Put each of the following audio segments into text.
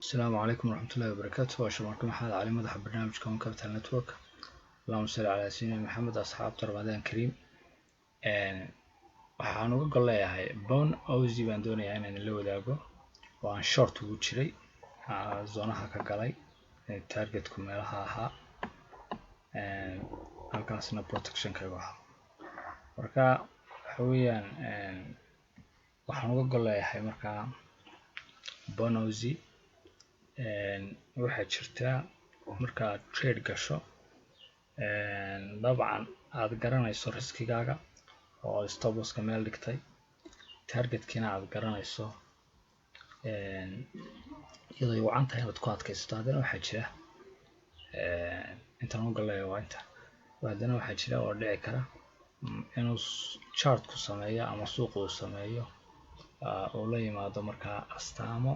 السلام عليكم ورحمة الله وبركاته. وشرماركه محمد علي مدح برنامج كون كابيتال نتورك. اللهم صل على سيدنا محمد. أصحاب رمضان كريم. waxaan uga gol leeyahay bone ozi baan doonayaa inaan la wadaago oo aan short ugu jiray zoonaha ka galay targetku meelaha ahaa halkaasna protection ka waxa marka waxa weeyaan waxaan uga gol leeyahay marka bone ozi waxaa jirta marka trade gasho dabcan aad garanayso riskigaaga oo stop loss ka meel dhigtay targetkina aad garanayso iyadoo wacan tahay inaad ku adkaysato haddana waxaa jira intaan u galayo waa inta haddana waxaa jira oo dhici kara inuu chart ku sameeyo ama suuq uu sameeyo oo la yimaado markaa astaamo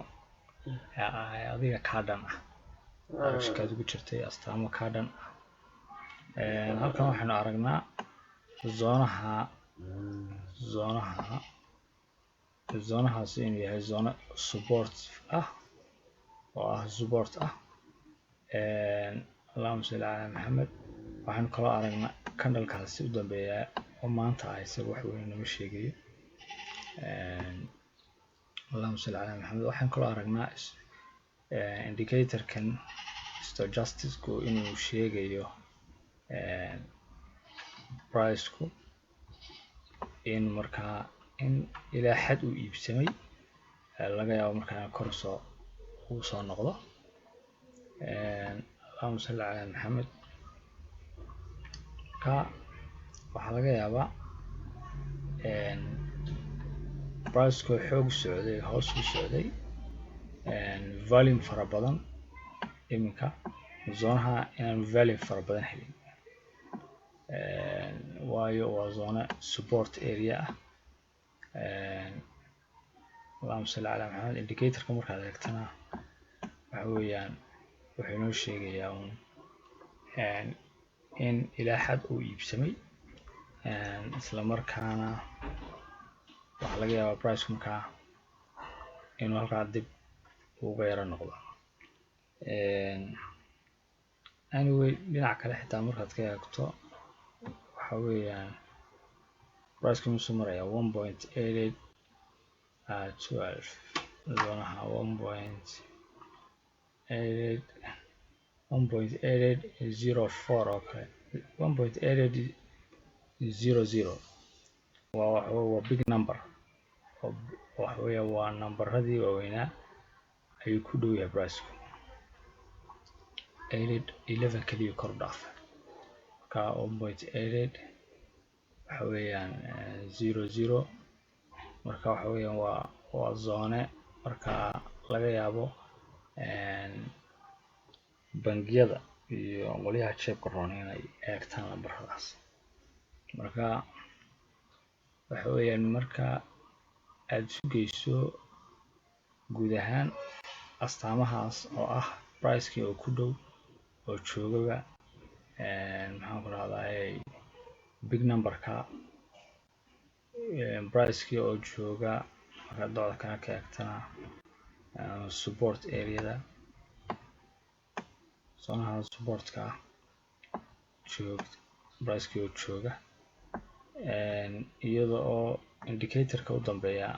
adiga ka dhan ah shirkad ugu jirtay astaamo ka dhan ah halkan waxaanu aragnaa zoonahaas inuu yahay zoono support ah allahumma salli ala Muhammad. waxaanu kaloo aragnaa candlekaasi u dambeeya oo maanta ah isaga wax weyn nama sheegayo allahumma salli ala Muhammad. waxaan kaloo aragnaa indicatorkan stochasticsku inuu sheegayo priceku in markaa in ilaa xad uu iibsamay laga yaabo markaa kor uu soo noqdo allahumma salli ala Muhammad. ka waxaa laga yaabaa priceku xoog socday hoos u socday volume fara badan iminka zoonaha inaan volume fara badan helin waayo waa zone support area ah allahumma salli ala Muhammad. indicatorka markaad eegtana waxa weeyaan wuxuu noo sheegayaa in ilaa xad uu iibsamay isla markaana waxa laga yaabaa price markaa inuu halkaa dib uga yara noqdo anyway dhinaca kale xitaa markaad ka eegto waxa weeyaan price muxuu marayaa 1.8812 zoonaha 1.8804 oo kale 1.8800 waa big number waxa weeyaan waa nambaradii waaweynaa ayuu ku dhow yahay priceku 11 kaliya kor dhaafay marka 1.88 waxa weeyaan 00 marka waxa weeyaan waa zone marka laga yaabo bangiyada iyo qolyaha jeebka roon inay eegtaan lambaradaas marka waxa weeyaan marka aad sugayso guud ahaan astaamahaas oo ah pricekii oo ku dhow oo joogaba maxaan ku rahdaa big numberka pricekii oo jooga marka docda kana ka eegtana support areada zoonaha supportka pricekii oo jooga iyada oo indicatorka u dambeeya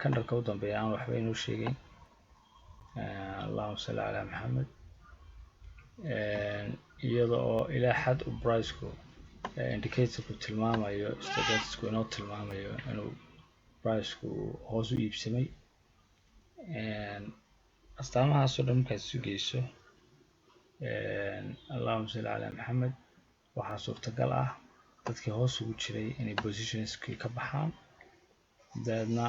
candleka u dambeeya aan waxba inoo sheegayn allahumma salli ala Muhammad. iyada oo ilaa xad uu priceku indicatorku tilmaamayo stochasticku inoo tilmaamayo inuu priceku hoos u iibsamay astaamahaas oo dhan markaad sugayso allahumma salli ala Muhammad waxaa suurtagal ah dadkii hoos ugu jiray inay positionskii ka baxaan dabeedna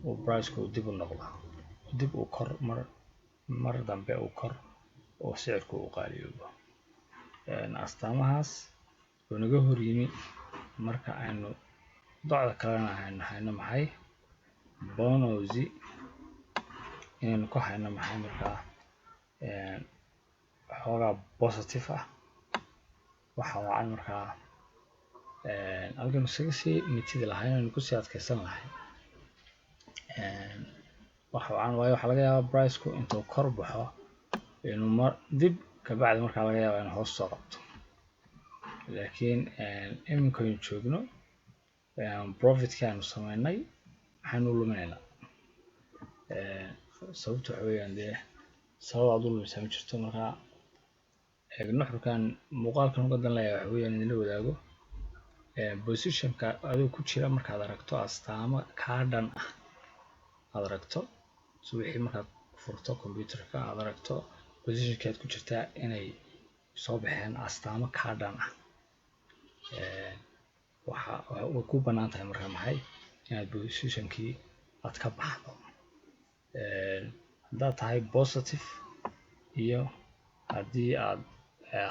uu priceku dib u noqdo dib uu kor mar dambe uu kor oo sicirku u qaaliyoobo astaamahaas oo naga hor yimi marka aynu docda kalena hayno maxay bone ozi inaynu ku hayno maxay markaa xoogaa positive ah waxa wacan markaa halkan isaga sii mitidi lahayn aynu kusii adkaysan lahayn waxaan waayo waxa laga yaabaa price-ku intuu kor baxo inuu dib ka bacdi markaa laga yaabaa inuu hoos soo qabto laakiin iminka aynu joogno profit-ka aanu sameynay waxaanu luminaynaa sababta waxa weeyaan dee sabab aad u lumisaa ma jirto markaa nuxurkan muuqaalkan uga dan leeyahay waxa weeyaan idinla wadaago positionka adigu ku jira markaad aragto astaamo kaa dhan ah aad aragto so wixii markaad furto computerka aad aragto positionkaad ku jirtaa inay soo baxeen astaamo kaa dhan ah waxa ku bannaan tahay markaa maxay inaad positionkii aad ka baxdo haddaad tahay positive iyo haddii aad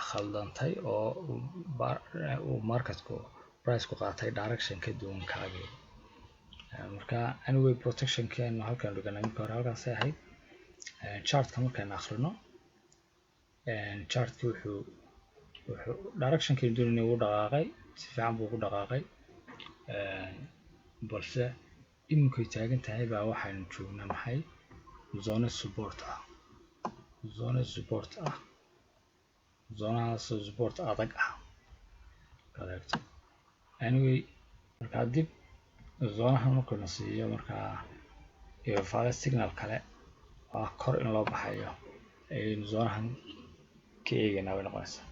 khaldantay oo uu marketku price-ku qaatay direction ka duwan kaagii marka anyway protectionkeenu halkaan dhiganay marka hore halkaasay ahayd chartka markaan akhrino chartki wuxuu directionkii doonayay wuu dhaqaaqay si fiican buu ku dhaqaaqay balse iminkay taagan tahay baa waxaynu joognaa maxay zone support ah zonahaas support adag ah correct anyway markaa dib zonahan markuu na siiyo markaa ifaale signal kale oo kor in loo baxayo ayaynu zonahan ka eegaynaa way noqonaysaa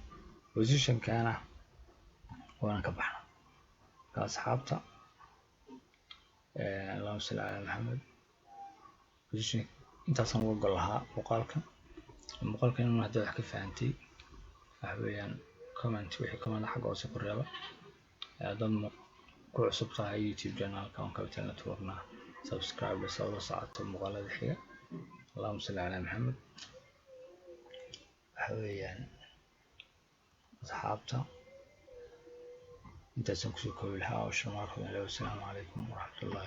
positionkana waan ka baxna marka asxaabta allahumma salli ala maxamed position intaasaan uga gol lahaa muuqaalkan inuu hadda wax ka fahantay waxa weeyaan comment wixii comment xagga hoose ku reeba dad ku cusub tahay YouTube channelka on Capital Network-na subscribe la socoto muuqaalada xiga allahumma salli ala maxamed waxa weeyaan asxaabta intaasaan kusoo koobi lahaa oo Sharmaarke. Assalaamu calaykum waraxmatullahi